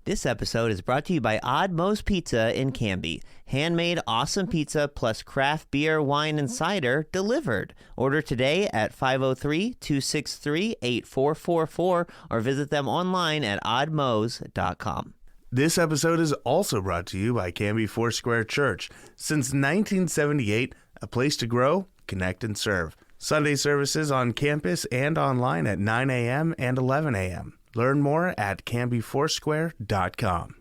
This episode is brought to you by Odd Moe's Pizza in Canby. Handmade awesome pizza plus craft beer, wine, and cider delivered. Order today at 503-263-8444 or visit them online at oddmoes.com. This episode is also brought to you by Canby Foursquare Church. Since 1978, a place to grow, connect, and serve. Sunday services on campus and online at 9 a.m. and 11 a.m. Learn more at canbyfoursquare.com.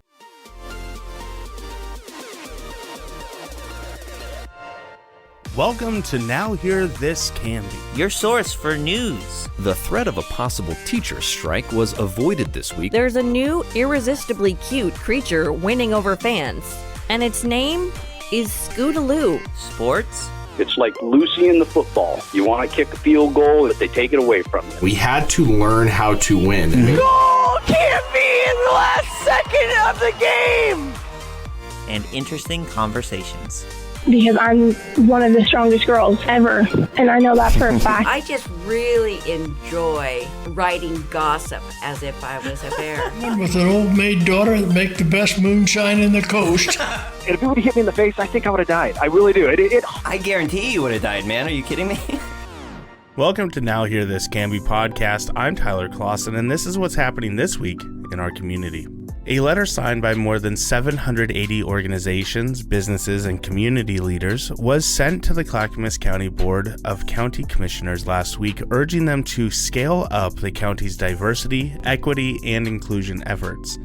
Welcome to Now Hear This Canby, your source for news. The threat of a possible teacher strike was avoided this week. There's a new, irresistibly cute creature winning over fans, and its name is Scootaloo. Sports. It's like Lucy in the football. You want to kick a field goal, but they take it away from you. We had to learn how to win. Goal can't be in the last second of the game! And interesting conversations. Because I'm one of the strongest girls ever, and I know that for a fact. I just really enjoy writing gossip as if I was a bear. With an old maid daughter that make the best moonshine in the coast. And if it would have hit me in the face, I think I would have died. I really do. I guarantee you would have died, man. Are you kidding me? Welcome to Now Hear This Canby podcast. I'm Tyler Clausen, and this is what's happening this week in our community. A letter signed by more than 780 organizations, businesses, and community leaders was sent to the Clackamas County Board of County Commissioners last week, urging them to scale up the county's diversity, equity, and inclusion efforts,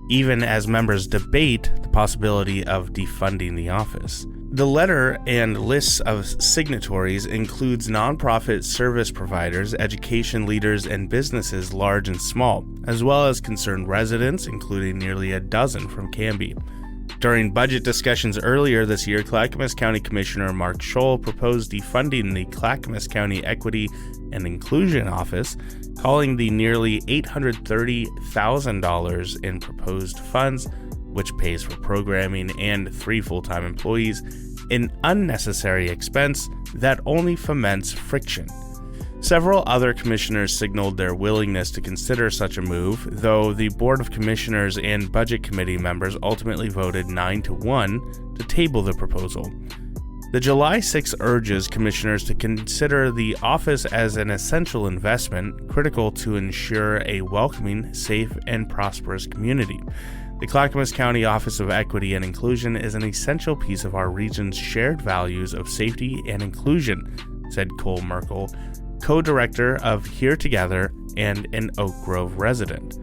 even as members debate the possibility of defunding the office. The letter and lists of signatories includes nonprofit service providers, education leaders, and businesses large and small, as well as concerned residents, including nearly a dozen from Canby. During budget discussions earlier this year, Clackamas County Commissioner Mark Scholl proposed defunding the Clackamas County Equity and Inclusion Office, calling the nearly $830,000 in proposed funds, which pays for programming and 3 full-time employees, an unnecessary expense that only foments friction. Several other commissioners signaled their willingness to consider such a move, though the Board of Commissioners and Budget Committee members ultimately voted 9-1 to table the proposal. The July 6 urges commissioners to consider the office as an essential investment, critical to ensure a welcoming, safe, and prosperous community. The Clackamas County Office of Equity and Inclusion is an essential piece of our region's shared values of safety and inclusion, said Cole Merkel, co-director of Here Together and an Oak Grove resident.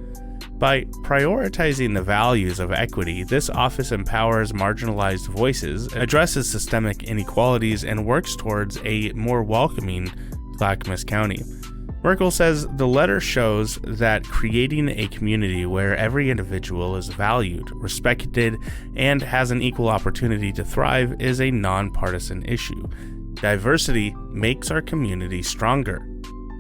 By prioritizing the values of equity, this office empowers marginalized voices, addresses systemic inequalities, and works towards a more welcoming Clackamas County. Merkel says the letter shows that creating a community where every individual is valued, respected, and has an equal opportunity to thrive is a nonpartisan issue. Diversity makes our community stronger,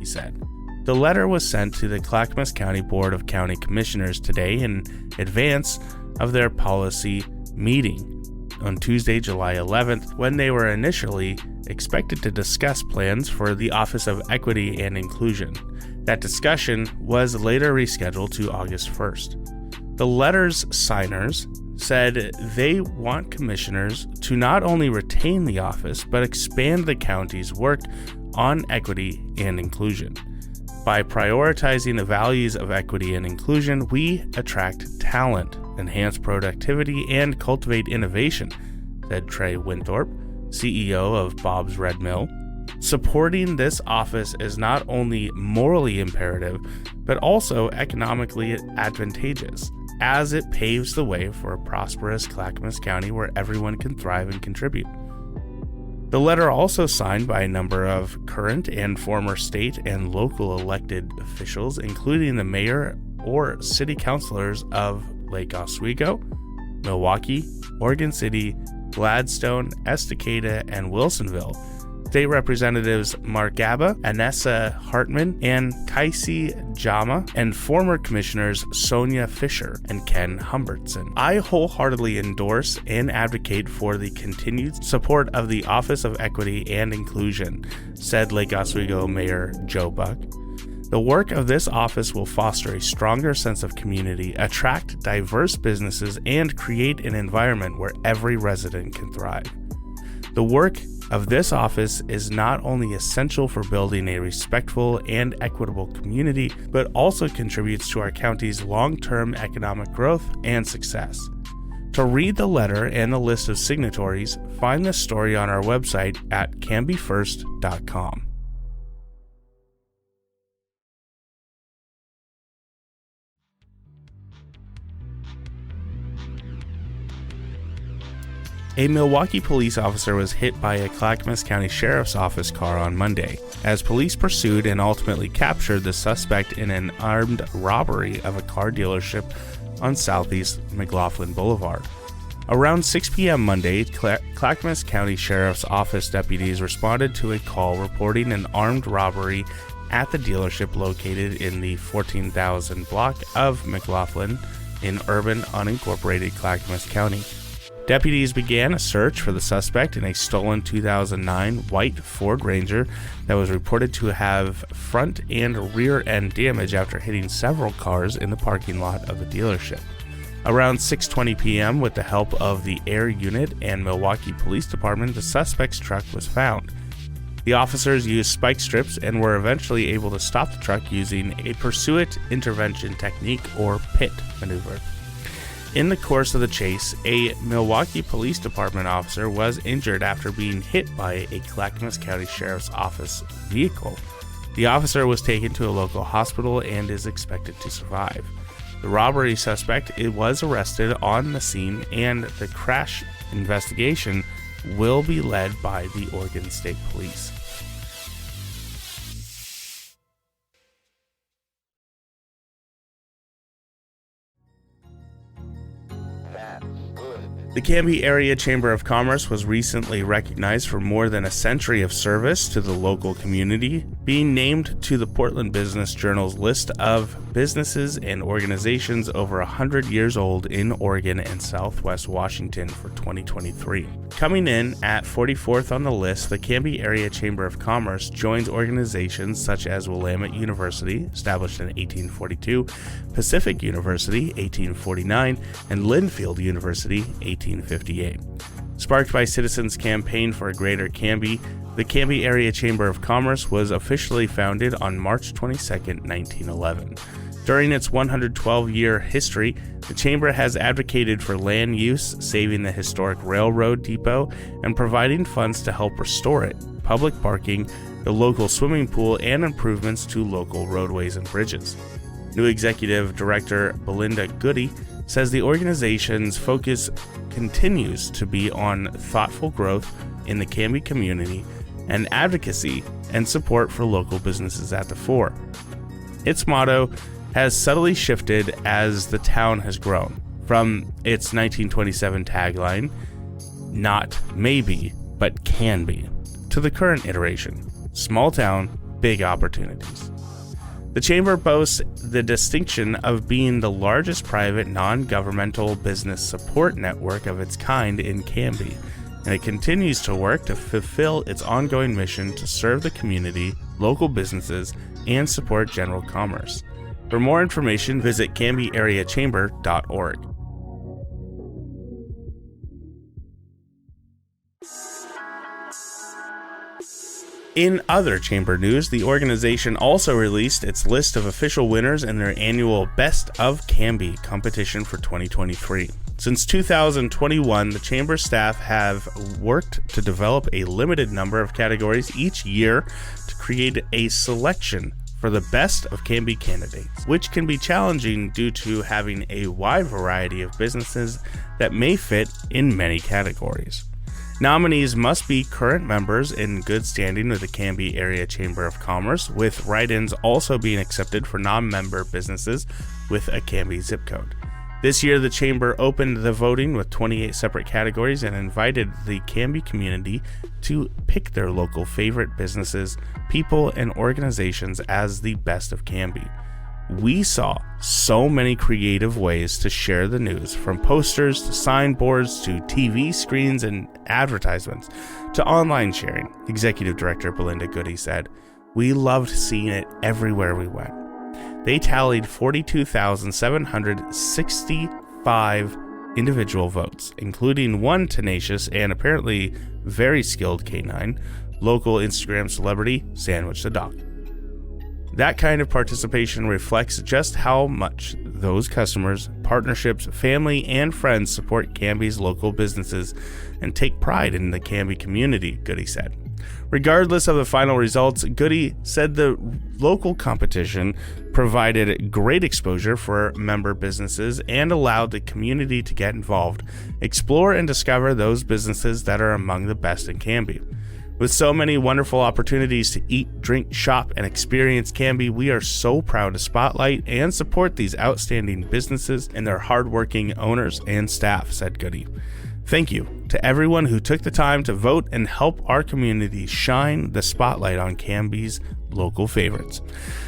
he said. The letter was sent to the Clackamas County Board of County Commissioners today in advance of their policy meeting on Tuesday, July 11th, when they were initially expected to discuss plans for the Office of Equity and Inclusion. That discussion was later rescheduled to August 1st. The letter's signers said they want commissioners to not only retain the office, but expand the county's work on equity and inclusion. By prioritizing the values of equity and inclusion, we attract talent, enhance productivity, and cultivate innovation, said Trey Winthorpe, CEO of Bob's Red Mill. Supporting this office is not only morally imperative, but also economically advantageous, as it paves the way for a prosperous Clackamas County where everyone can thrive and contribute. The letter also signed by a number of current and former state and local elected officials, including the mayor or city councilors of Lake Oswego, Milwaukee, Oregon City, Gladstone, Estacada, and Wilsonville. State Representatives Mark Gaba, Anessa Hartman, and Kaisi Jama, and former Commissioners Sonia Fisher and Ken Humbertson. I wholeheartedly endorse and advocate for the continued support of the Office of Equity and Inclusion, said Lake Oswego Mayor Joe Buck. The work of this office will foster a stronger sense of community, attract diverse businesses, and create an environment where every resident can thrive. The work of this office is not only essential for building a respectful and equitable community, but also contributes to our county's long-term economic growth and success. To read the letter and the list of signatories, find the story on our website at canbyfirst.com. A Milwaukee police officer was hit by a Clackamas County Sheriff's Office car on Monday, as police pursued and ultimately captured the suspect in an armed robbery of a car dealership on Southeast McLaughlin Boulevard. Around 6 p.m. Monday, Clackamas County Sheriff's Office deputies responded to a call reporting an armed robbery at the dealership located in the 14,000 block of McLaughlin in urban unincorporated Clackamas County. Deputies began a search for the suspect in a stolen 2009 white Ford Ranger that was reported to have front and rear end damage after hitting several cars in the parking lot of the dealership. Around 6:20 p.m., with the help of the Hare unit and Milwaukee Police Department, the suspect's truck was found. The officers used spike strips and were eventually able to stop the truck using a pursuit intervention technique or PIT maneuver. In the course of the chase, a Milwaukee Police Department officer was injured after being hit by a Clackamas County Sheriff's Office vehicle. The officer was taken to a local hospital and is expected to survive. The robbery suspect was arrested on the scene, and the crash investigation will be led by the Oregon State Police. The Canby Area Chamber of Commerce was recently recognized for more than a century of service to the local community, being named to the Portland Business Journal's list of businesses and organizations over 100 years old in Oregon and Southwest Washington for 2023. Coming in at 44th on the list, the Canby Area Chamber of Commerce joins organizations such as Willamette University, established in 1842, Pacific University, 1849, and Linfield University, 1858. Sparked by citizens' campaign for a greater Canby, the Canby Area Chamber of Commerce was officially founded on March 22, 1911. During its 112-year history, the Chamber has advocated for land use, saving the historic railroad depot, and providing funds to help restore it, public parking, the local swimming pool, and improvements to local roadways and bridges. New Executive Director Belinda Goody says the organization's focus continues to be on thoughtful growth in the Canby community and advocacy and support for local businesses at the fore. Its motto has subtly shifted as the town has grown, from its 1927 tagline, "Not maybe, but can be," to the current iteration, "Small town, big opportunities." The Chamber boasts the distinction of being the largest private non-governmental business support network of its kind in Canby, and it continues to work to fulfill its ongoing mission to serve the community, local businesses, and support general commerce. For more information, visit canbyareachamber.org. In other chamber news, the organization also released its list of official winners in their annual Best of Canby competition for 2023. Since 2021, the chamber staff have worked to develop a limited number of categories each year to create a selection for the Best of Canby candidates, which can be challenging due to having a wide variety of businesses that may fit in many categories. Nominees must be current members in good standing with the Canby Area Chamber of Commerce, with write-ins also being accepted for non-member businesses with a Canby zip code. This year, the Chamber opened the voting with 28 separate categories and invited the Canby community to pick their local favorite businesses, people, and organizations as the best of Canby. We saw so many creative ways to share the news, from posters to signboards to TV screens and advertisements to online sharing, Executive Director Belinda Goody said. We loved seeing it everywhere we went. They tallied 42,765 individual votes, including one tenacious and apparently very skilled canine, local Instagram celebrity, Sandwich the Dog. That kind of participation reflects just how much those customers, partnerships, family, and friends support Canby's local businesses and take pride in the Canby community, Goody said. Regardless of the final results, Goody said the local competition provided great exposure for member businesses and allowed the community to get involved, explore, and discover those businesses that are among the best in Canby. With so many wonderful opportunities to eat, drink, shop, and experience Canby, we are so proud to spotlight and support these outstanding businesses and their hardworking owners and staff, said Goody. Thank you to everyone who took the time to vote and help our community shine the spotlight on Canby's local favorites.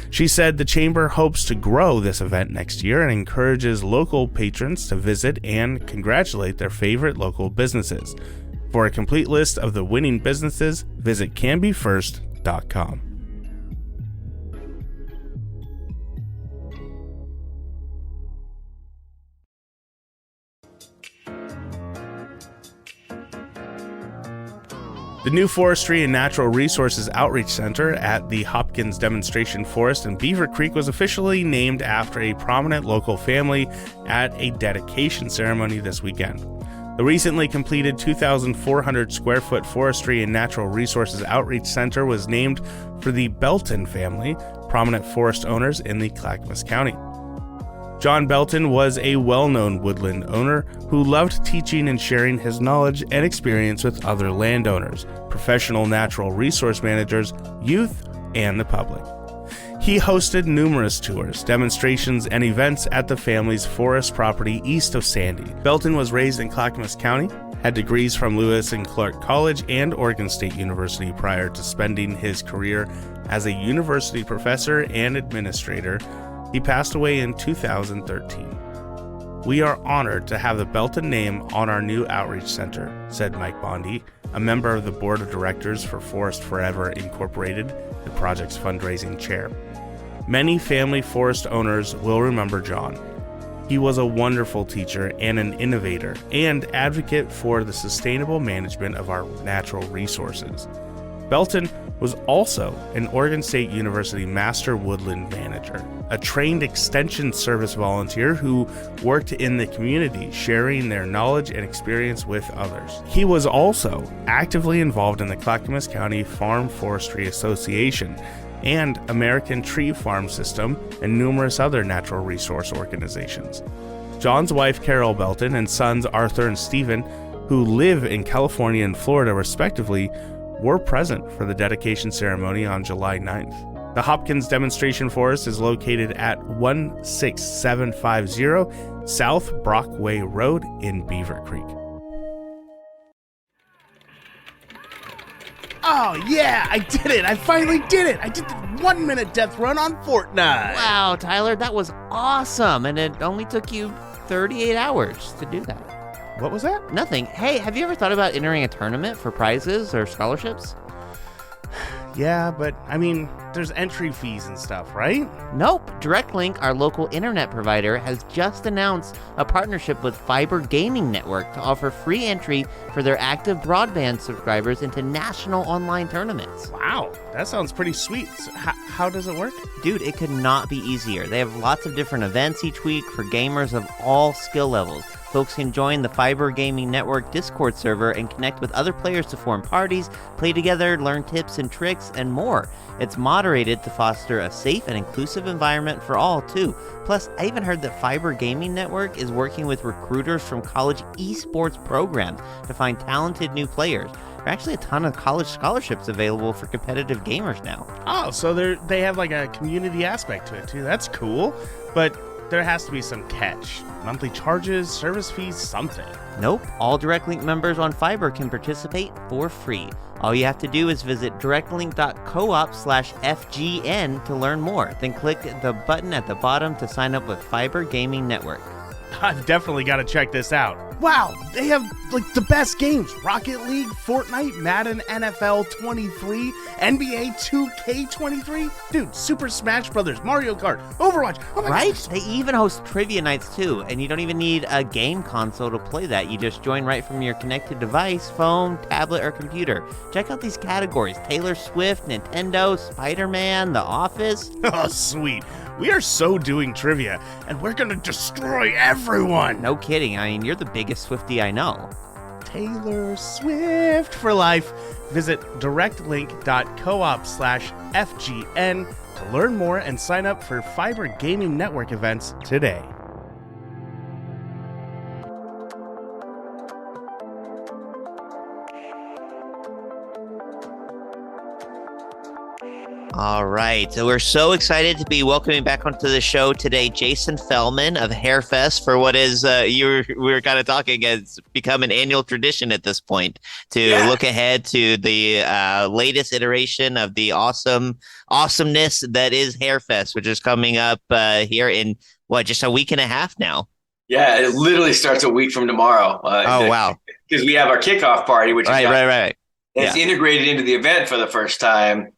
She said the Chamber hopes to grow this event next year and encourages local patrons to visit and congratulate their favorite local businesses. For a complete list of the winning businesses, visit canbyfirst.com. The new Forestry and Natural Resources Outreach Center at the Hopkins Demonstration Forest in Beaver Creek was officially named after a prominent local family at a dedication ceremony this weekend. The recently completed 2,400 square foot Forestry and Natural Resources Outreach Center was named for the Belton family, prominent forest owners in the Clackamas County. John Belton was a well-known woodland owner who loved teaching and sharing his knowledge and experience with other landowners, professional natural resource managers, youth, and the public. He hosted numerous tours, demonstrations, and events at the family's forest property east of Sandy. Belton was raised in Clackamas County, had degrees from Lewis and Clark College and Oregon State University prior to spending his career as a university professor and administrator. He passed away in 2013. We are honored to have the Belton name on our new outreach center, said Mike Bondi, a member of the board of directors for Forest Forever Incorporated, the project's fundraising chair. Many family forest owners will remember John. He was a wonderful teacher and an innovator and advocate for the sustainable management of our natural resources. Belton was also an Oregon State University Master Woodland Manager, a trained Extension Service volunteer who worked in the community, sharing their knowledge and experience with others. He was also actively involved in the Clackamas County Farm Forestry Association and American Tree Farm System and numerous other natural resource organizations. John's wife Carol Belton and sons Arthur and Stephen, who live in California and Florida respectively, were present for the dedication ceremony on July 9th. The Hopkins Demonstration Forest is located at 16750 South Brockway Road in Beaver Creek. Oh yeah, I did it! I finally did it! I did the 1 minute death run on Fortnite! Wow, Tyler, that was awesome, and it only took you 38 hours to do that. What was that? Nothing. Hey, have you ever thought about entering a tournament for prizes or scholarships? Yeah, but I mean, there's entry fees and stuff, right? Nope. DirectLink, our local internet provider, has just announced a partnership with Fiber Gaming Network to offer free entry for their active broadband subscribers into national online tournaments. Wow, that sounds pretty sweet. So how does it work? Dude, it could not be easier. They have lots of different events each week for gamers of all skill levels. Folks can join the Fiber Gaming Network Discord server and connect with other players to form parties, play together, learn tips and tricks, and more. It's moderated to foster a safe and inclusive environment for all, too. Plus, I even heard that Fiber Gaming Network is working with recruiters from college esports programs to find talented new players. There are actually a ton of college scholarships available for competitive gamers now. Oh, so they have like a community aspect to it, too. That's cool. But there has to be some catch. Monthly charges, service fees, something. Nope. All DirectLink members on Fiber can participate for free. All you have to do is visit directlink.coop/FGN to learn more. Then click the button at the bottom to sign up with Fiber Gaming Network. I've definitely got to check this out. Wow, they have like the best games. Rocket League, Fortnite, Madden, NFL 23, NBA 2K23. Dude, Super Smash Brothers, Mario Kart, Overwatch. Oh my Right? gosh. They even host trivia nights too, and you don't even need a game console to play that. You just join right from your connected device, phone, tablet, or computer. Check out these categories: Taylor Swift, Nintendo, Spider-Man, The Office. Oh, sweet. We are so doing trivia, and we're going to destroy everyone. No kidding. I mean, you're the biggest Swiftie I know. Taylor Swift for life. Visit directlink.coop/FGN to learn more and sign up for Fiber Gaming Network events today. All right, so we're so excited to be welcoming back onto the show today Jason Fellman of Harefest for what is, we were kind of talking, it's become an annual tradition at this point to look ahead to the latest iteration of the awesomeness that is Harefest, which is coming up here in, just a week and a half now? Yeah, it literally starts a week from tomorrow. Oh, wow. Because we have our kickoff party, which right. It's integrated into the event for the first time.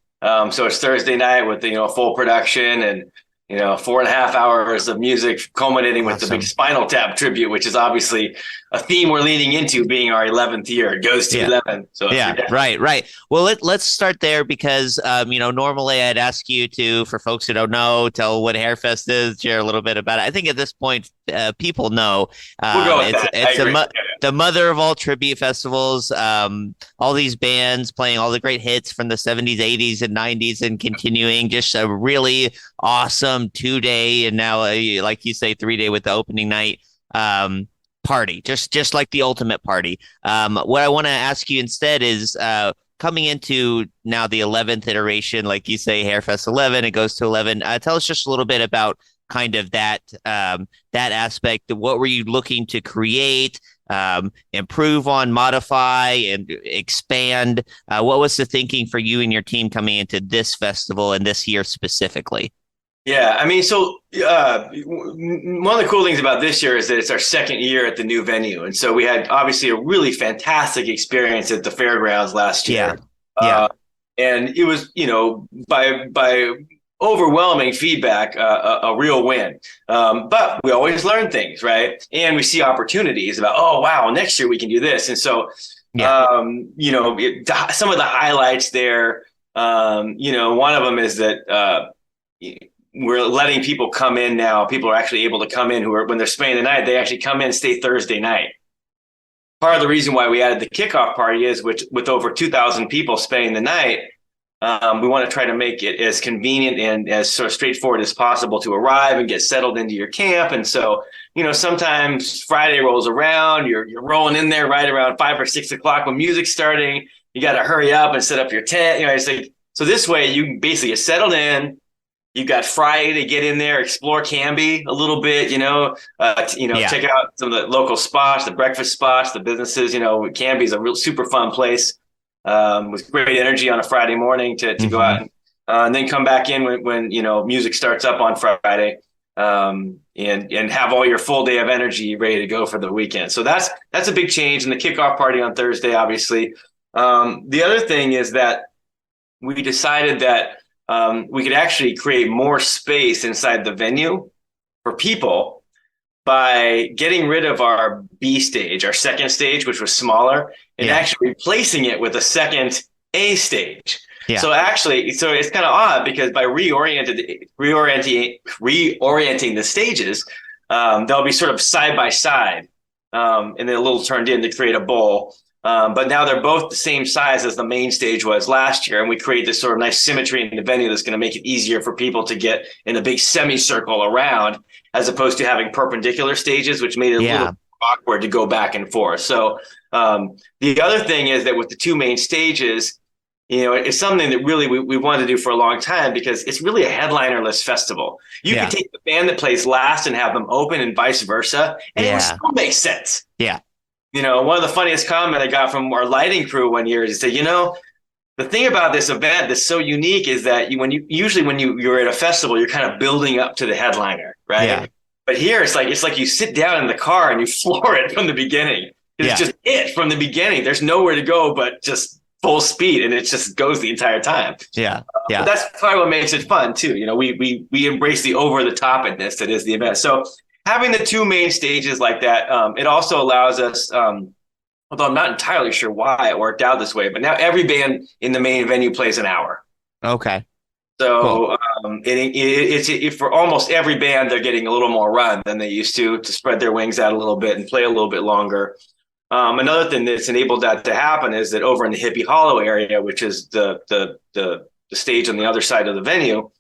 So it's Thursday night with full production and 4.5 hours of music culminating with the big Spinal Tap tribute, which is obviously a theme we're leading into, being our 11th year. It goes to 11. So right. Well, let's start there because normally I'd ask you to, for folks who don't know, tell what Harefest is, share a little bit about it. I think at this point people know. We'll go with that. It's the mother of all tribute festivals. All these bands playing all the great hits from the 70s, 80s, and 90s, and continuing. Just a really awesome 2-day and now, like you say, 3-day with the opening night party. Just like the ultimate party. What I want to ask you instead is coming into now the 11th iteration, like you say, Harefest 11, it goes to 11. Tell us just a little bit about kind of that aspect. What were you looking to create, improve on, modify, and expand? What was the thinking for you and your team coming into this festival and this year specifically? Yeah, I mean, so one of the cool things about this year is that it's our second year at the new venue. And so we had obviously a really fantastic experience at the fairgrounds last year. And it was, by overwhelming feedback, a real win. But we always learn things, right? And we see opportunities about, oh, wow, next year we can do this. And so, some of the highlights there, one of them is that we're letting people come in now. People are actually able to come in when they're spending the night, they actually come in and stay Thursday night. Part of the reason why we added the kickoff party is with over 2,000 people spending the night, we want to try to make it as convenient and as sort of straightforward as possible to arrive and get settled into your camp. And so, sometimes Friday rolls around, you're rolling in there right around 5 or 6 o'clock when music's starting. You got to hurry up and set up your tent. It's like, so this way you basically get settled in. You've got Friday to get in there, explore Canby a little bit, check out some of the local spots, the breakfast spots, the businesses. Canby's a real super fun place with great energy on a Friday morning to go out and then come back in when music starts up on Friday and have all your full day of energy ready to go for the weekend. So that's a big change. And the kickoff party on Thursday, obviously. The other thing is that we decided that we could actually create more space inside the venue for people by getting rid of our B stage, our second stage, which was smaller, and actually replacing it with a second A stage. Yeah. So it's kind of odd because by reorienting the stages, they'll be sort of side by side, and then a little turned in to create a bowl. But now they're both the same size as the main stage was last year. And we create this sort of nice symmetry in the venue that's going to make it easier for people to get in a big semicircle around, as opposed to having perpendicular stages, which made it a little awkward to go back and forth. So the other thing is that with the two main stages, it's something that really we wanted to do for a long time because it's really a headlinerless festival. You can take the band that plays last and have them open and vice versa. And it would still make sense. Yeah. One of the funniest comments I got from our lighting crew one year is that, the thing about this event that's so unique is that when you're at a festival, you're kind of building up to the headliner, right? But here it's like you sit down in the car and you floor it from the beginning. It's just from the beginning. There's nowhere to go but just full speed, and it just goes the entire time. But that's probably what makes it fun too. We embrace the over the topness that is the event. So having the two main stages like that, it also allows us, although I'm not entirely sure why it worked out this way, but now every band in the main venue plays an hour. Okay. So it's for almost every band, they're getting a little more run than they used to spread their wings out a little bit and play a little bit longer. Another thing that's enabled that to happen is that over in the Hippie Hollow area, which is the stage on the other side of the venue,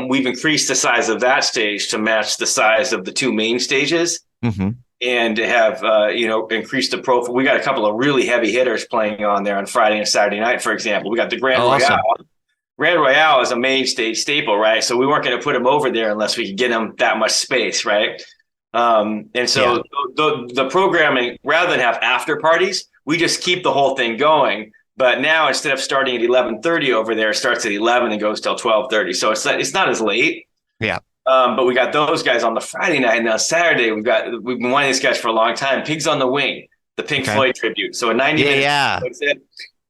we've increased the size of that stage to match the size of the two main stages, and have increased the profile. We got a couple of really heavy hitters playing on there on Friday and Saturday night, for example. We got the Grand Royale. Awesome. Grand Royale is a main stage staple, right? So we weren't going to put them over there unless we could get them that much space, right? And so the programming, rather than have after parties, we just keep the whole thing going. But now instead of starting at 11:30 over there, it starts at 11 and goes till 12:30. So it's not as late. Yeah. But we got those guys on the Friday night, and on Saturday we've been wanting these guys for a long time. Pigs on the Wing, the Pink Floyd tribute. So a 90-minute set.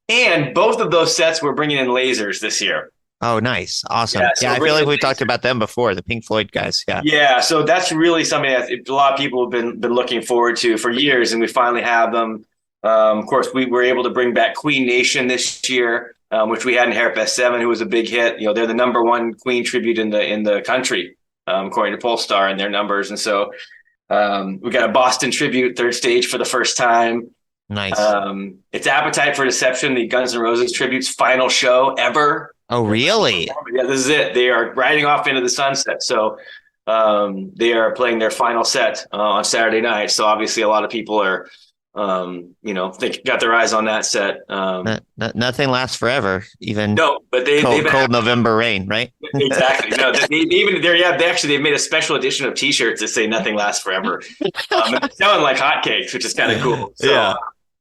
And both of those sets we're bringing in lasers this year. Oh, nice. Awesome. Yeah, I feel like we've talked about them before, the Pink Floyd guys. Yeah, so that's really something that a lot of people have been looking forward to for years, and we finally have them. Of course, we were able to bring back Queen Nation this year, which we had in Harefest 7, who was a big hit. They're the number one Queen tribute in the country, according to Polestar and their numbers. And so we got a Boston tribute, third stage for the first time. Nice. It's Appetite for Deception, the Guns N' Roses tribute's final show ever. Oh, really? Yeah, this is it. They are riding off into the sunset. So they are playing their final set on Saturday night. So obviously a lot of people are, got their eyes on that set. Nothing lasts forever, even but cold November rain, right? Exactly. No, they've made a special edition of T-shirts that say "Nothing lasts forever." It's selling like hotcakes, which is kind of cool. So, yeah.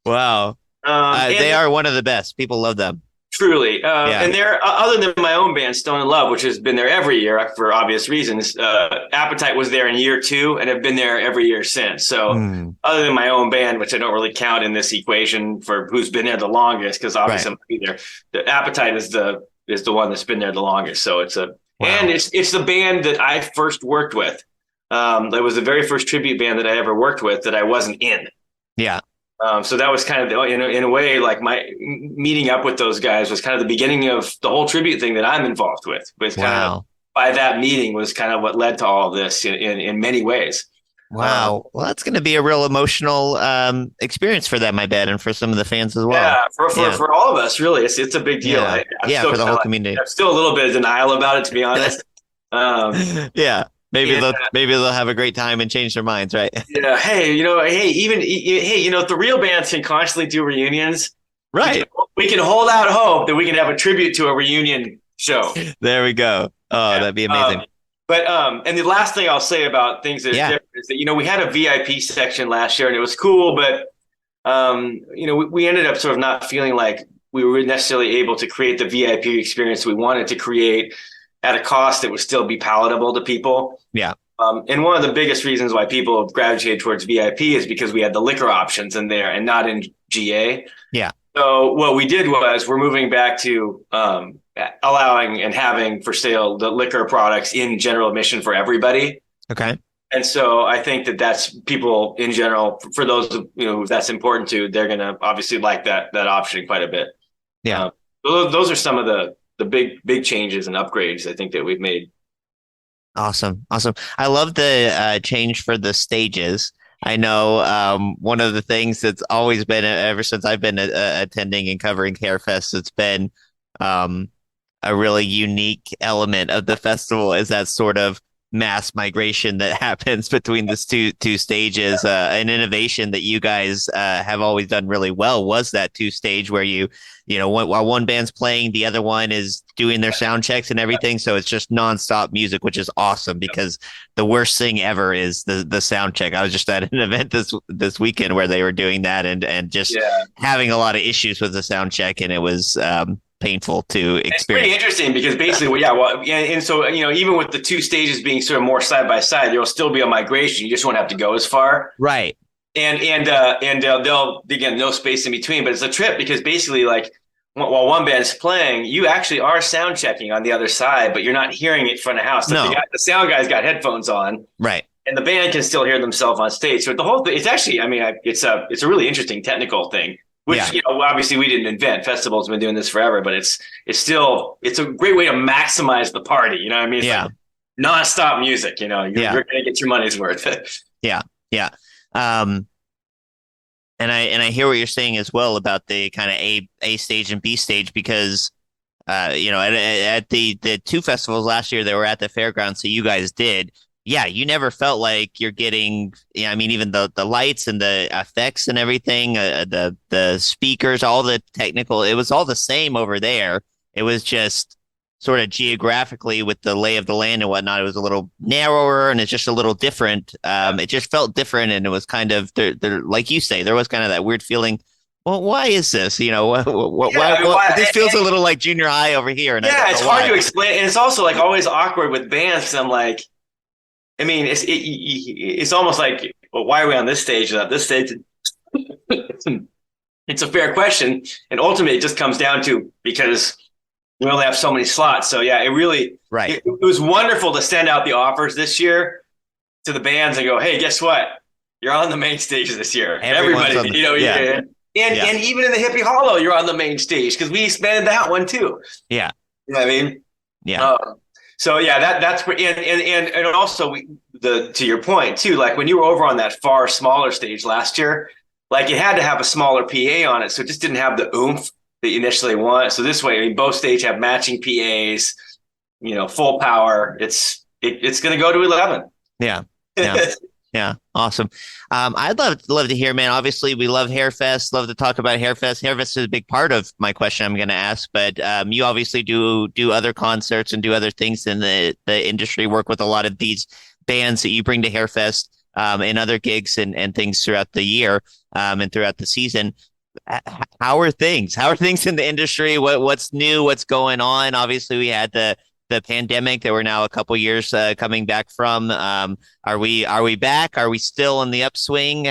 Wow. They are one of the best. People love them. Truly. And they're, other than my own band, Stone and Love, which has been there every year for obvious reasons, Appetite was there in year 2 and have been there every year since. So other than my own band, which I don't really count in this equation for who's been there the longest, because obviously I'm there, the Appetite is the one that's been there the longest. So it's and it's the band that I first worked with. That was the very first tribute band that I ever worked with that I wasn't in. Yeah. So that was kind of, in a way, like my meeting up with those guys was kind of the beginning of the whole tribute thing that I'm involved with. Kind of, by that meeting was kind of what led to all of this in many ways. Wow. Well, that's going to be a real emotional experience for them, I bet, and for some of the fans as well. Yeah, for all of us, really. It's a big deal. Yeah, for the whole community. I'm still a little bit of denial about it, to be honest. Maybe they'll have a great time and change their minds, right? Yeah. Hey, if the real bands can constantly do reunions, right? We can hold out hope that we can have a tribute to a reunion show. There we go. Oh, that'd be amazing. And the last thing I'll say about things that is different is that we had a VIP section last year and it was cool, but we ended up sort of not feeling like we were necessarily able to create the VIP experience we wanted to create at a cost that would still be palatable to people. Yeah. And one of the biggest reasons why people have gravitated towards VIP is because we had the liquor options in there and not in GA. Yeah. So what we did was we're moving back to allowing and having for sale the liquor products in general admission for everybody. Okay. And so I think that's people in general, for those who that's important to, they're going to obviously like that option quite a bit. Yeah. Those are some of the big changes and upgrades I think that we've made. Awesome. I love the change for the stages. I know one of the things that's always been, ever since I've been attending and covering Harefest, it's been a really unique element of the festival is that sort of mass migration that happens between these two stages. An innovation that you guys have always done really well was that 2-stage where while one band's playing, the other one is doing their sound checks and everything. So it's just nonstop music, which is awesome because the worst thing ever is the sound check. I was just at an event this weekend where they were doing that and just having a lot of issues with the sound check, and it was painful to experience. It's pretty interesting because basically, and so, even with the two stages being sort of more side by side, there'll still be a migration. You just won't have to go as far. Right. And they'll, again, no space in between, but it's a trip because basically, like, while one band's playing, you actually are sound checking on the other side, but you're not hearing it from the house. So the sound guy's got headphones on, right? And the band can still hear themselves on stage. So the whole thing, it's actually, it's a really interesting technical thing, which obviously we didn't invent. Festivals have been doing this forever, but it's a great way to maximize the party. You know what I mean? It's like nonstop music. You're going to get your money's worth. Yeah. And I hear what you're saying as well about the kind of A stage and B stage, because at the two festivals last year that were at the fairgrounds, so you guys did, you never felt like you're getting, even the lights and the effects and everything, the speakers, all the technical, it was all the same over there. It was just sort of geographically with the lay of the land and whatnot, it was a little narrower and it's just a little different. It just felt different, and it was kind of there, like you say, there was kind of that weird feeling. Well, why is this? Why this feels a little like junior high over here. And it's hard to explain, and it's also like always awkward with bands. I'm like, it's almost like, well, why are we on this stage and not this stage? It's a fair question, and ultimately it just comes down to because we only have so many slots. So it really, it was wonderful to send out the offers this year to the bands and go, hey, guess what? You're on the main stage this year. Everybody, and even in the Hippie Hollow, you're on the main stage because we expanded that one too. Yeah. You know what I mean? Yeah. That's and also to your point too, like when you were over on that far smaller stage last year, like it had to have a smaller PA on it. So it just didn't have the oomph that you initially want. So this way, both stages have matching PAs, full power. It's going to go to 11. Yeah. Awesome. I'd love to hear, man. Obviously, we love Harefest. Love to talk about Harefest. Harefest is a big part of my question I'm going to ask, but you obviously do other concerts and do other things in the industry. Work with a lot of these bands that you bring to Harefest and other gigs and things throughout the year and throughout the season. How are things? How are things in the industry? What's new? What's going on? Obviously, we had the pandemic that we're now a couple years coming back from. Are we back? Are we still in the upswing?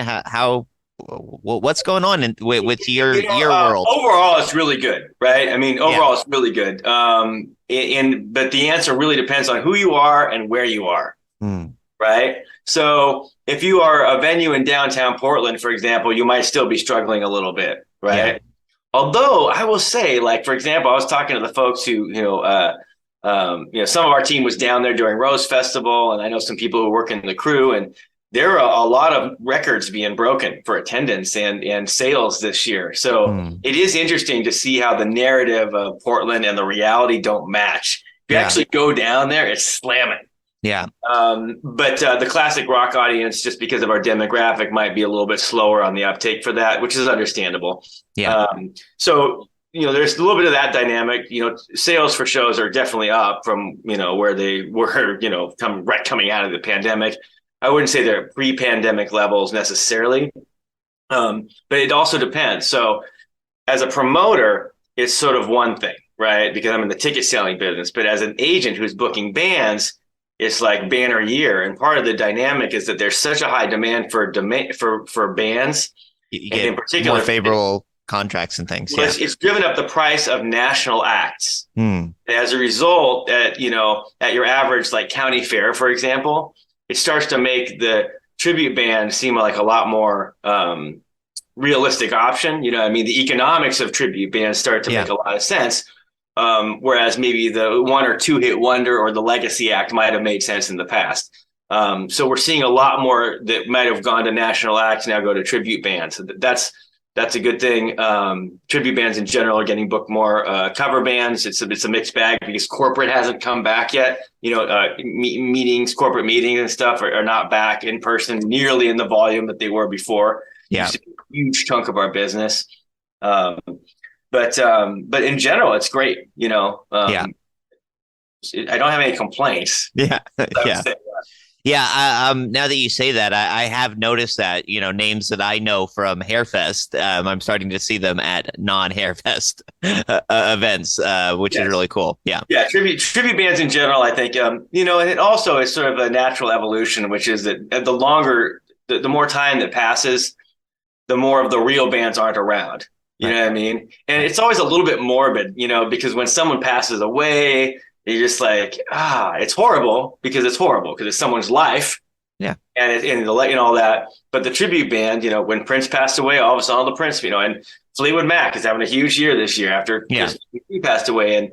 What's going on with your world? Overall, it's really good, right? Overall, it's really good. But the answer really depends on who you are and where you are, right? So if you are a venue in downtown Portland, for example, you might still be struggling a little bit, right? Yeah. Although I will say, like, for example, I was talking to the folks who, some of our team was down there during Rose Festival, and I know some people who work in the crew, and there are a lot of records being broken for attendance and sales this year. So it is interesting to see how the narrative of Portland and the reality don't match. If you actually go down there, it's slamming. Yeah. But the classic rock audience, just because of our demographic, might be a little bit slower on the uptake for that, which is understandable. Yeah. So, there's a little bit of that dynamic. Sales for shows are definitely up from, where they were, coming out of the pandemic. I wouldn't say they're pre-pandemic levels necessarily, but it also depends. So as a promoter, it's sort of one thing, right? Because I'm in the ticket selling business, but as an agent who's booking bands, it's like banner year. And part of the dynamic is that there's such a high demand for bands. You get in particular, more favorable contracts and things. Well, it's driven up the price of national acts. As a result, at your average like county fair, for example, it starts to make the tribute band seem like a lot more realistic option. The economics of tribute bands start to make a lot of sense. Whereas maybe the one or two hit wonder or the legacy act might have made sense in the past. So we're seeing a lot more that might have gone to national acts now go to tribute bands. So that's a good thing. Tribute bands in general are getting booked more. Cover bands, it's a mixed bag because corporate hasn't come back yet. Corporate meetings and stuff are not back in person nearly in the volume that they were before. Yeah, it's a huge chunk of our business. But in general, it's great. I don't have any complaints. Yeah. Yeah, now that you say that, I have noticed that, names that I know from Harefest, I'm starting to see them at non-Harefest events, which is really cool. Yeah. Yeah, tribute bands in general, I think, and it also is sort of a natural evolution, which is that the more time that passes, the more of the real bands aren't around. You know what I mean? And it's always a little bit morbid, because when someone passes away, you're just like, it's horrible because it's someone's life. Yeah. And all that. But the tribute band, when Prince passed away, all of a sudden all the Prince, and Fleetwood Mac is having a huge year this year after he passed away. And,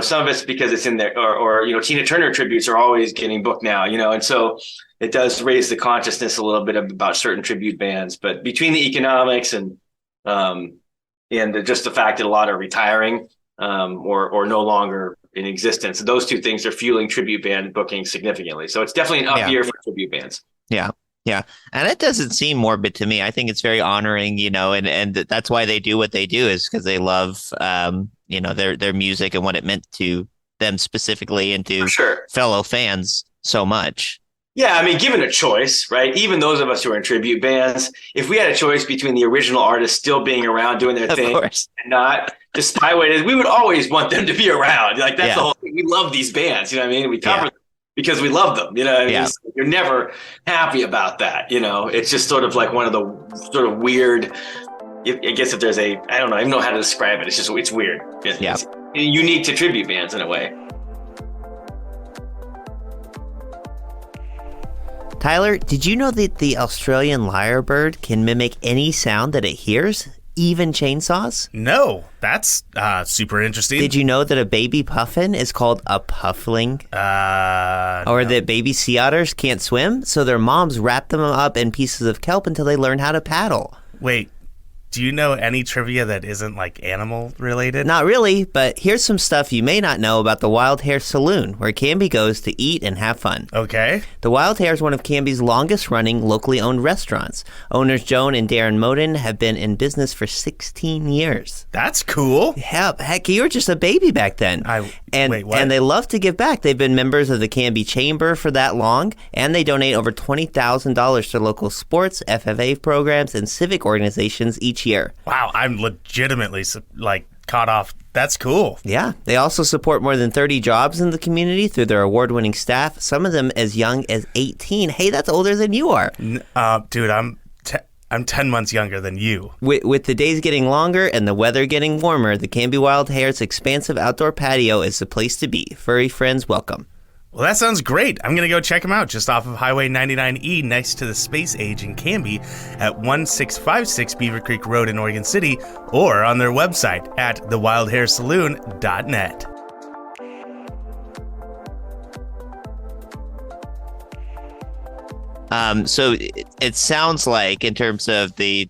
some of it's because it's in there or Tina Turner tributes are always getting booked now, and so it does raise the consciousness a little bit about certain tribute bands. But between the economics and just the fact that a lot are retiring or no longer in existence, those two things are fueling tribute band booking significantly. So it's definitely an up year for tribute bands. Yeah. Yeah. And it doesn't seem morbid to me. I think it's very honoring, and that's why they do what they do, is because they love, their music and what it meant to them specifically and to fellow fans so much. Yeah, I mean, given a choice, right? Even those of us who are in tribute bands, if we had a choice between the original artists still being around doing their thing and not, despite what it is, we would always want them to be around. Like, that's the whole thing. We love these bands, you know what I mean? We cover them because we love them, you know what I mean? Yeah. So you're never happy about that, It's just sort of like one of the sort of weird, I guess if there's I don't know, I don't know how to describe it. It's weird. It's unique to tribute bands in a way. Tyler, did you know that the Australian lyrebird can mimic any sound that it hears, even chainsaws? No, that's super interesting. Did you know that a baby puffin is called a puffling? Or that baby sea otters can't swim, so their moms wrap them up in pieces of kelp until they learn how to paddle? Wait. Do you know any trivia that isn't like animal related? Not really, but here's some stuff you may not know about the Wild Hare Saloon, where Canby goes to eat and have fun. Okay. The Wild Hare is one of Canby's longest running locally owned restaurants. Owners Joan and Darren Moden have been in business for 16 years. That's cool. Yeah, heck, you were just a baby back then. Wait, what? And they love to give back. They've been members of the Canby Chamber for that long, and they donate over $20,000 to local sports, FFA programs, and civic organizations each year. Wow, I'm legitimately caught off. That's cool. Yeah, they also support more than 30 jobs in the community through their award-winning staff, some of them as young as 18. Hey, that's older than you are. Dude, I'm 10 months younger than you. With the days getting longer and the weather getting warmer, the Canby Wild Hare's expansive outdoor patio is the place to be. Furry friends welcome. Well, that sounds great. I'm going to go check them out just off of Highway 99E next to the Space Age in Canby at 1656 Beaver Creek Road in Oregon City, or on their website at thewildharesaloon.net. So it sounds like, in terms of the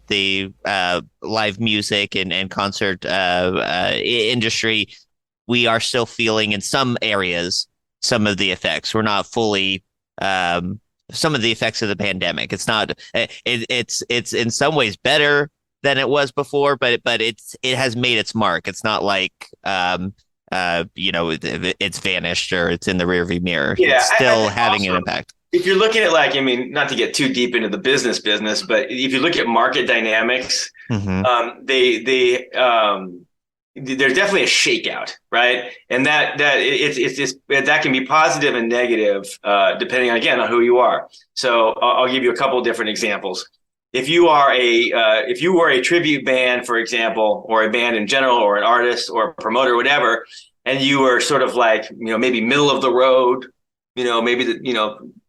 live music and concert industry, we are still feeling in some areas some of the effects. We're not fully some of the effects of the pandemic. It's not. It's in some ways better than it was before, but it has made its mark. It's not like it's vanished or it's in the rearview mirror. Yeah, it's still having also, an impact. If you're looking at not to get too deep into the business, but if you look at market dynamics, there's definitely a shakeout, right? And that can be positive and negative, depending on who you are. So I'll give you a couple of different examples. If you were a tribute band, for example, or a band in general, or an artist or a promoter, or whatever, and you were sort of maybe middle of the road, maybe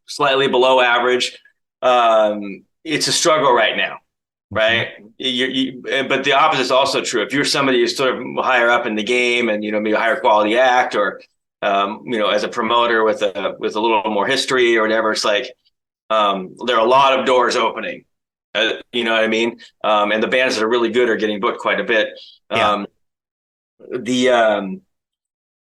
slightly below average, it's a struggle right now. Right. But the opposite is also true. If you're somebody who's sort of higher up in the game and, maybe a higher quality act or, as a promoter with a little more history or whatever, it's like there are a lot of doors opening. You know what I mean? And the bands that are really good are getting booked quite a bit. Yeah.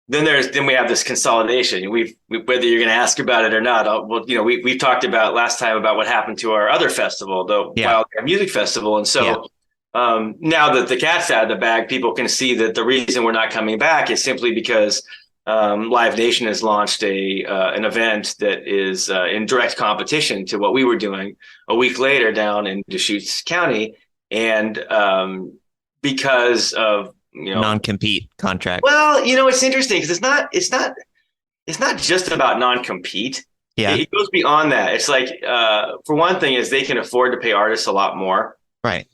Then we have this consolidation. Whether you're going to ask about it or not, we've talked about last time about what happened to our other festival, the Wild Hare Music Festival. And so now that the cat's out of the bag, people can see that the reason we're not coming back is simply because Live Nation has launched an event that is in direct competition to what we were doing a week later down in Deschutes County, and because of non-compete contract. Well, it's interesting because it's not just about non-compete. Yeah, it goes beyond that. It's like for one thing, is they can afford to pay artists a lot more. Right.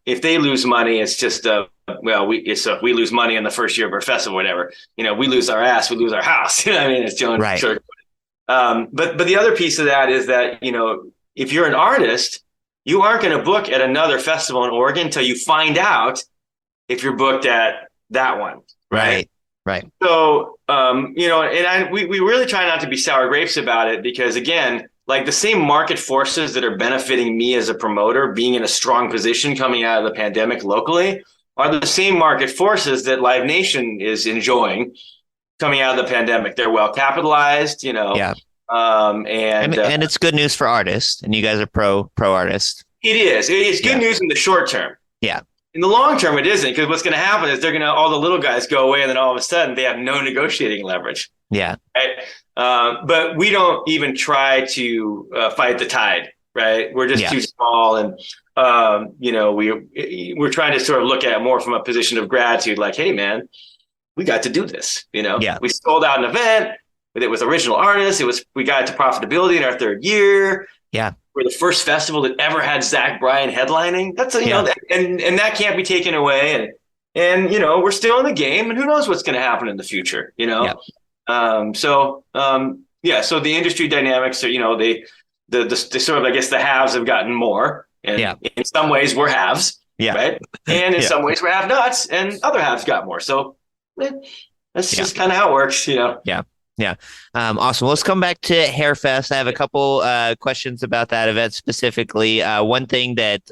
If they lose money, it's just if we lose money in the first year of our festival, whatever, we lose our ass, we lose our house. I mean, it's Joan. Right. Sure. But the other piece of that is that, if you're an artist, you aren't going to book at another festival in Oregon until you find out if you're booked at that one. Right. Right. So, we really try not to be sour grapes about it because, again, like the same market forces that are benefiting me as a promoter being in a strong position coming out of the pandemic locally are the same market forces that Live Nation is enjoying coming out of the pandemic. They're well capitalized, Yeah. And it's good news for artists, and you guys are pro artists. It is. It's good news in the short term. Yeah. In the long term, it isn't, because what's going to happen is all the little guys go away, and then all of a sudden they have no negotiating leverage. Yeah. Right. But we don't even try to fight the tide. Right. We're just too small, and we're trying to sort of look at it more from a position of gratitude. Like, hey, man, we got to do this. We sold out an event. It was original artists. We got to profitability in our third year. Yeah. We're the first festival that ever had Zach Bryan headlining. That's and that can't be taken away. And we're still in the game, and who knows what's going to happen in the future, Yeah. So the industry dynamics are, the sort of, I guess, the haves have gotten more, and in some ways we're haves, right? And in some ways we're have-nots, and other haves got more. So that's just kind of how it works, Yeah. Awesome. Let's come back to Harefest. I have a couple questions about that event specifically. One thing that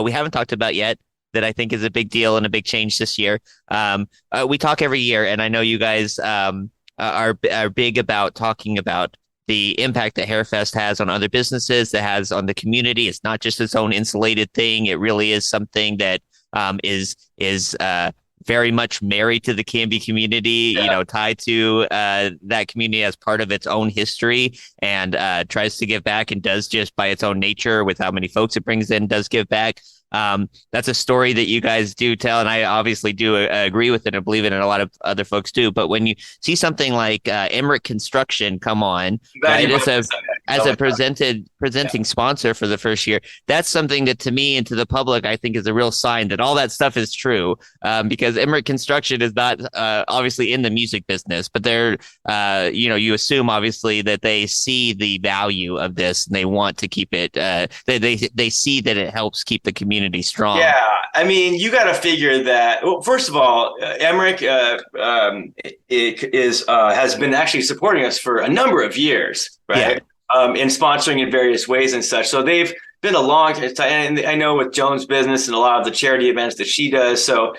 we haven't talked about yet that I think is a big deal and a big change this year. We talk every year, and I know you guys are big about talking about the impact that Harefest has on other businesses, that has on the community. It's not just its own insulated thing. It really is something that is very much married to the Canby community, tied to that community as part of its own history, and tries to give back, and does, just by its own nature with how many folks it brings in, does give back. That's a story that you guys do tell, and I obviously do agree with it and believe it, and a lot of other folks do. But when you see something like Emmerich Construction come on, right, as a presenting sponsor for the first year, that's something that, to me and to the public, I think is a real sign that all that stuff is true, because Emmerich Construction is not obviously in the music business, but they're you assume obviously that they see the value of this and they want to keep it. They see that it helps keep the community strong. Yeah, I mean, you got to figure that. Well, first of all, Emmerich has been actually supporting us for a number of years, right? Yeah. In sponsoring in various ways and such. So they've been a long time, and I know with Joan's business and a lot of the charity events that she does. So,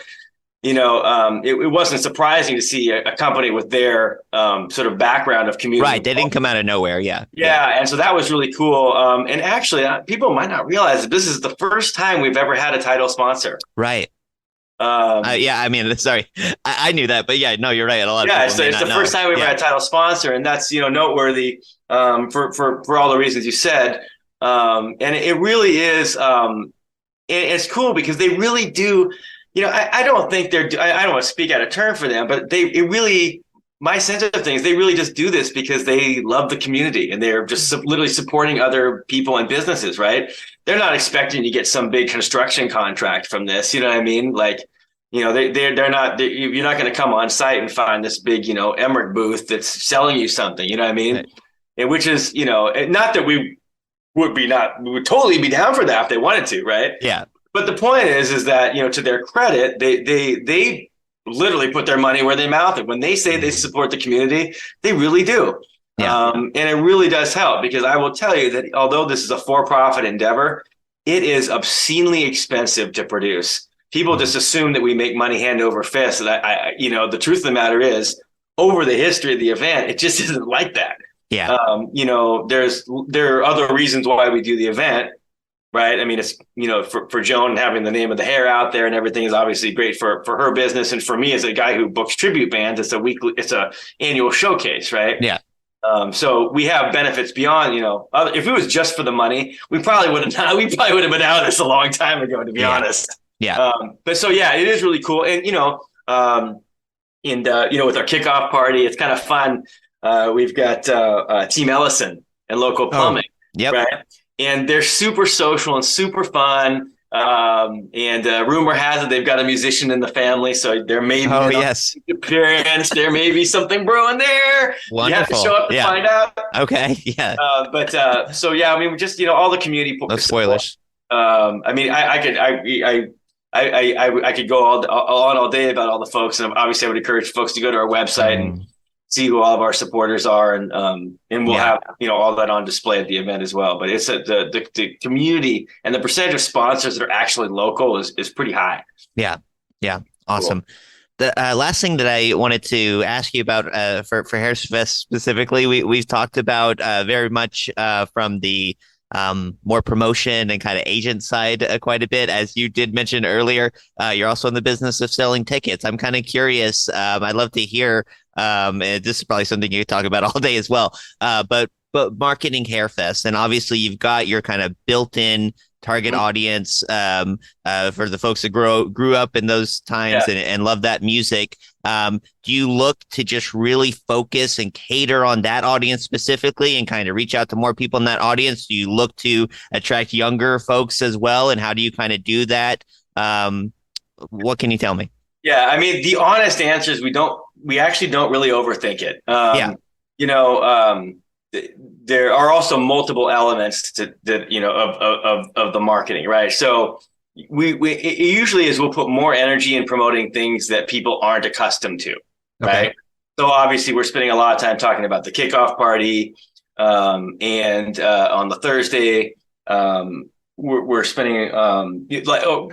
it wasn't surprising to see a company with their sort of background of community. Right. They didn't come out of nowhere. Yeah. Yeah. And so that was really cool. And actually, people might not realize that this is the first time we've ever had a title sponsor. Right. I mean, sorry, I knew that, but yeah, no, you're right. A lot of people so it's the first time we've had a title sponsor, and that's noteworthy for all the reasons you said. And it really is, it's cool because they really do. I don't think I don't want to speak out of turn for them, but my sense of things, they really just do this because they love the community, and they're just literally supporting other people and businesses, right? They're not expecting to get some big construction contract from this. You know what I mean? Like, you're not going to come on site and find this big, Emmerich booth that's selling you something. You know what I mean? Right. And which is, not that we would totally be down for that if they wanted to, right? Yeah. But the point is that, to their credit, they literally put their money where they mouth it. When they say they support the community, they really do. Yeah. And it really does help, because I will tell you that although this is a for-profit endeavor, it is obscenely expensive to produce. People just assume that we make money hand over fist. And the truth of the matter is, over the history of the event, it just isn't like that. Yeah. There are other reasons why we do the event, right? I mean, it's, for Joan, having the name of the Hare out there and everything is obviously great for her business. And for me, as a guy who books tribute bands, it's a annual showcase, right? Yeah. So we have benefits beyond, if it was just for the money, we probably would have been out of this a long time ago, to be honest. Yeah. But so, yeah, it is really cool. And, with our kickoff party, it's kind of fun. We've got Team Ellison and Local Plumbing. Yep. Right. And they're super social and super fun. And rumor has it they've got a musician in the family, so there may be appearance. There may be something brewing there. Wonderful. You have to show up to find out. Okay. Yeah. So yeah, I mean, just all the community. No spoilers. I mean, I could go all day about all the folks, and obviously I would encourage folks to go to our website and see who all of our supporters are, and we'll have all that on display at the event as well. But it's the community and the percentage of sponsors that are actually local is pretty high. Yeah, awesome. Cool. The last thing that I wanted to ask you about for Harefest specifically, we've talked about very much from the more promotion and kind of agent side quite a bit. As you did mention earlier, you're also in the business of selling tickets. I'm kind of curious. I'd love to hear. And this is probably something you could talk about all day as well. But marketing Harefest, and obviously you've got your kind of built-in target audience for the folks that grew up in those times and love that music. Do you look to just really focus and cater on that audience specifically and kind of reach out to more people in that audience? Do you look to attract younger folks as well? And how do you kind of do that? What can you tell me? Yeah, I mean, the honest answer is we actually don't really overthink it. There are also multiple elements to that, of the marketing, right? So it usually is we'll put more energy in promoting things that people aren't accustomed to, right? So obviously we're spending a lot of time talking about the kickoff party, and on the Thursday, we're spending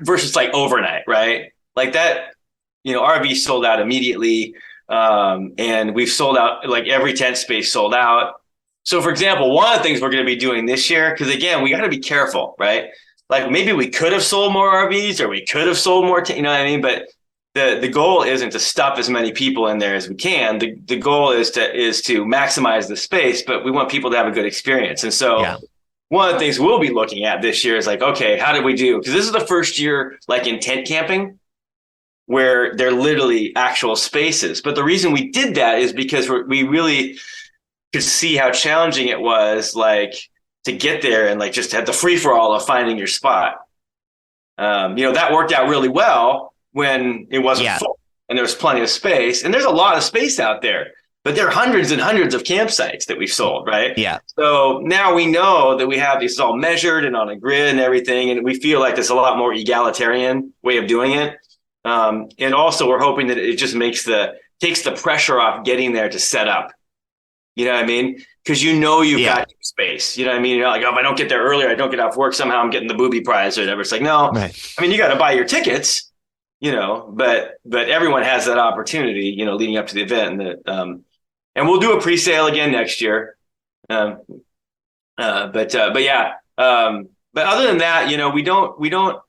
versus like overnight, right? Like that, RV sold out immediately, and we've sold out, like every tent space sold out. So, for example, one of the things we're going to be doing this year, because again, we got to be careful, right? Like maybe we could have sold more RVs or we could have sold more, you know what I mean? But the goal isn't to stuff as many people in there as we can. The goal is to maximize the space, but we want people to have a good experience. And so one of the things we'll be looking at this year is like, okay, how did we do? Because this is the first year like in tent camping where they're literally actual spaces. But the reason we did that is because we really could see how challenging it was, like to get there and like just have the free for all of finding your spot. That worked out really well when it wasn't full and there was plenty of space, and there's a lot of space out there, but there are hundreds and hundreds of campsites that we've sold. Right. Yeah. So now we know that we have these all measured and on a grid and everything. And we feel like there's a lot more egalitarian way of doing it. And also we're hoping that it just takes the pressure off getting there to set up. You know what I mean? Because you've got your space. You know what I mean? You're like, oh, if I don't get there earlier, I don't get off work, somehow I'm getting the booby prize or whatever. It's like, no. Right. I mean, you got to buy your tickets, but everyone has that opportunity, leading up to the event. And we'll do a pre-sale again next year. But yeah. But other than that, we know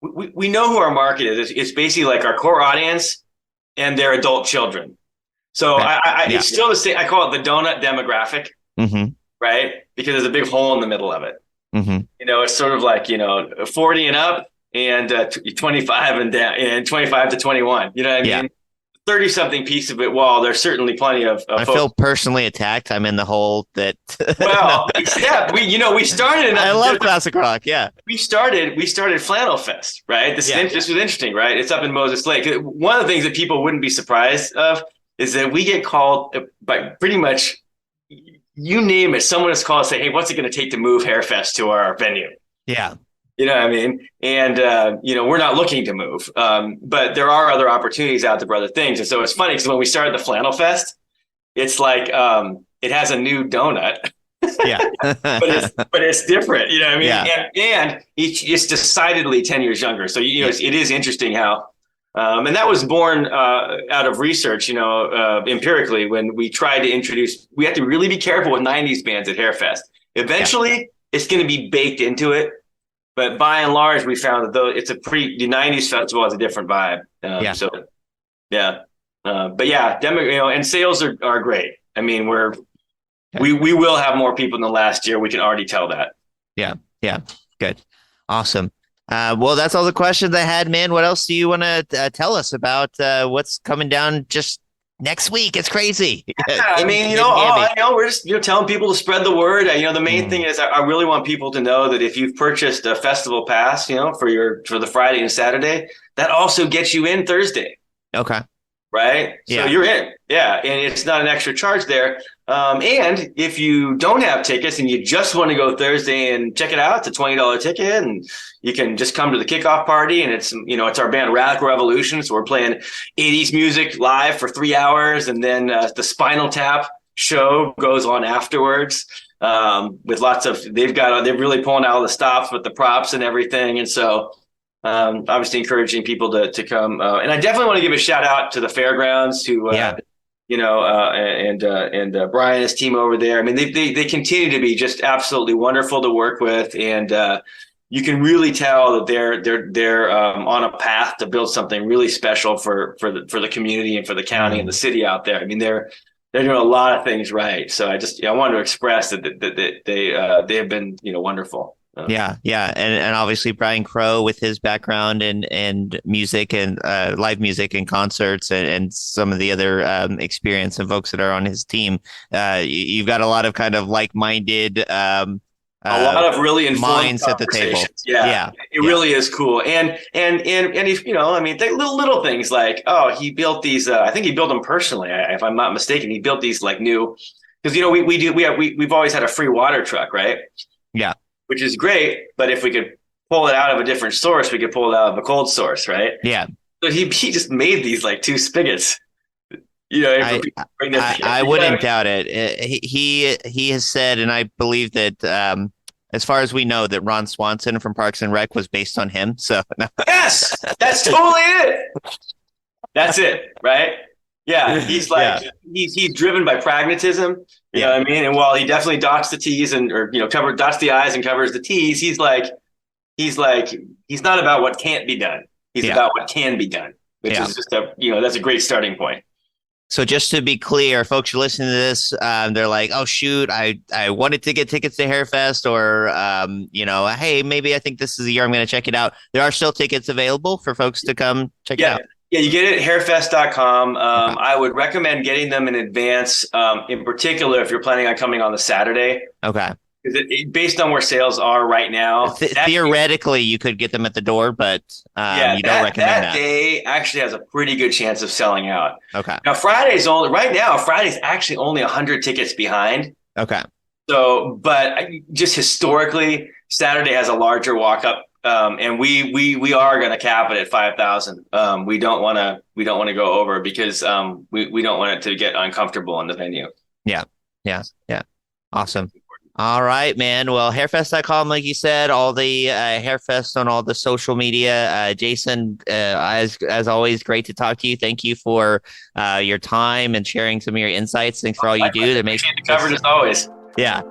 who our market is. It's basically like our core audience and their adult children. So it's still the same. I call it the donut demographic, right? Because there's a big hole in the middle of it. It's sort of like 40 and up, and 25 and down, and 25 to 21. You know what I mean? 30-something piece of it. Well, there's certainly plenty of. I feel personally attacked. I'm in the hole that. Well, except we started. I love classic rock. Yeah, we started Flannel Fest, right? This was interesting, right? It's up in Moses Lake. One of the things that people wouldn't be surprised of is that we get called by pretty much, you name it, someone has called and say, hey, what's it going to take to move Harefest to our venue? Yeah. You know what I mean? And, we're not looking to move, but there are other opportunities out there for other things. And so it's funny because when we started the Flannel Fest, it's like it has a new donut. Yeah. but it's different, you know what I mean? Yeah. And it's decidedly 10 years younger. So, it is interesting how, and that was born out of research, empirically, when we tried to introduce, we have to really be careful with 90s bands at Harefest. Eventually, it's going to be baked into it but by and large, we found that though it's the 90s festival has a different vibe. So yeah. But yeah, and sales are great. I mean, we will have more people than last year. We can already tell that. Yeah. Good. Awesome. Well, that's all the questions I had, man. What else do you want to tell us about what's coming down just next week? It's crazy. I mean, we're just telling people to spread the word. The main thing is I really want people to know that if you've purchased a festival pass, for the Friday and Saturday, that also gets you in Thursday. Okay. Right? So you're in. Yeah. And it's not an extra charge there. And if you don't have tickets and you just want to go Thursday and check it out, it's a $20 ticket, and you can just come to the kickoff party. And it's our band Radical Revolution. So we're playing 80s music live for 3 hours. And then the Spinal Tap show goes on afterwards with lots of, they're really pulling out all the stops with the props and everything. And so obviously encouraging people to come. And I definitely want to give a shout out to the fairgrounds who, and Brian and his team over there. I mean, they continue to be just absolutely wonderful to work with. And you can really tell that they're on a path to build something really special for the community and for the county and the city out there. I mean, they're doing a lot of things right. So I wanted to express that they have been, wonderful. Yeah. And obviously Brian Crow with his background and music and live music and concerts and some of the other experience and folks that are on his team. You've got a lot of kind of like-minded a lot of really informed minds at the table. Yeah. It really is cool. And if, little things like, he built these, I think he built them personally, if I'm not mistaken. He built these like new, because, we've always had a free water truck, right? Yeah. Which is great, but if we could pull it out of a different source, we could pull it out of a cold source, right? Yeah. So he just made these like two spigots. I wouldn't doubt it. He has said, and I believe that as far as we know, that Ron Swanson from Parks and Rec was based on him. So yes, that's totally it. That's it, right? Yeah, he's like he's driven by pragmatism. You know what I mean? And while he definitely dots the T's dots the I's and covers the T's, he's not about what can't be done. He's about what can be done, which is just that's a great starting point. So just to be clear, folks are listening to this, they're like, oh, shoot, I wanted to get tickets to Harefest, or, hey, maybe I think this is the year I'm going to check it out. There are still tickets available for folks to come check it out. Yeah, you get it at harefest.com. I would recommend getting them in advance, in particular if you're planning on coming on the Saturday. Okay. Because based on where sales are right now, theoretically you could get them at the door, but you don't recommend that. That day actually has a pretty good chance of selling out. Okay. Now Friday's actually only 100 tickets behind. Okay. So, but just historically, Saturday has a larger walk up. And we are going to cap it at 5,000. We don't want to go over because we don't want it to get uncomfortable in the venue. Yeah. Awesome. All right, man. Well, harefest.com, like you said, all the Harefest on all the social media. Jason, as always, great to talk to you. Thank you for your time and sharing some of your insights. Thanks for all you do to make it covered as always. Yeah.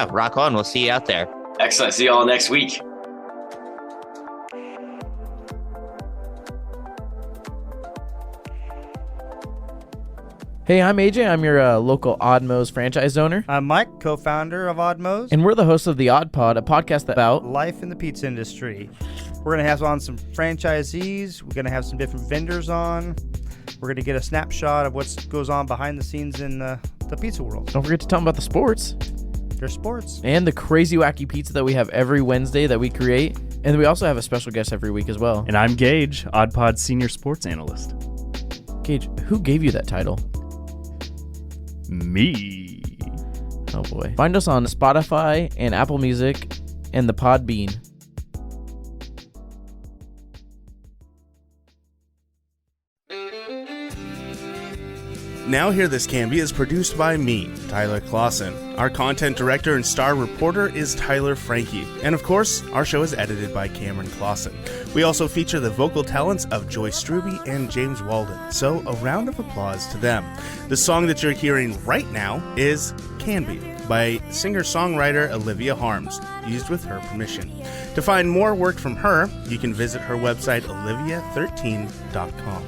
Rock on. We'll see you out there. Excellent. See you all next week. Hey, I'm AJ. I'm your local Oddmos franchise owner. I'm Mike, co-founder of Oddmos. And we're the hosts of The Odd Pod, a podcast about life in the pizza industry. We're going to have on some franchisees. We're going to have some different vendors on. We're going to get a snapshot of what goes on behind the scenes in the pizza world. Don't forget to tell them about the sports. There's sports. And the crazy wacky pizza that we have every Wednesday that we create. And we also have a special guest every week as well. And I'm Gage, Odd Pod's senior sports analyst. Gage, who gave you that title? Me. Oh boy. Find us on Spotify and Apple Music and the Podbean. Now Hear This Canby is produced by me, Tyler Clausen. Our content director and star reporter is Tyler Frankie. And of course, our show is edited by Cameron Clausen. We also feature the vocal talents of Joyce Struby and James Walden. So a round of applause to them. The song that you're hearing right now is Canby. by singer-songwriter Olivia Harms, used with her permission. To find more work from her, you can visit her website, olivia13.com.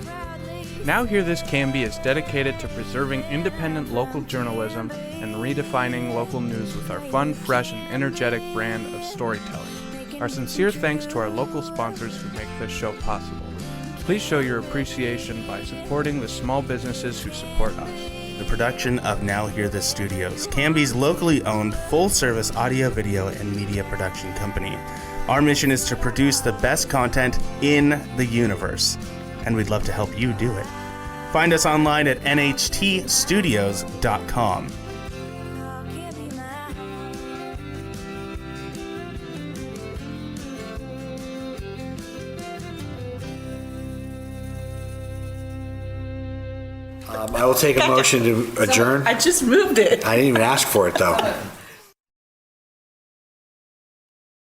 Now Hear This Canby is dedicated to preserving independent local journalism and redefining local news with our fun, fresh, and energetic brand of storytelling. Our sincere thanks to our local sponsors who make this show possible. Please show your appreciation by supporting the small businesses who support us. The production of Now Hear This Studios, Canby's locally owned, full-service audio, video, and media production company. Our mission is to produce the best content in the universe, and we'd love to help you do it. Find us online at nhtstudios.com. I will take a motion to adjourn. I just moved it. I didn't even ask for it, though.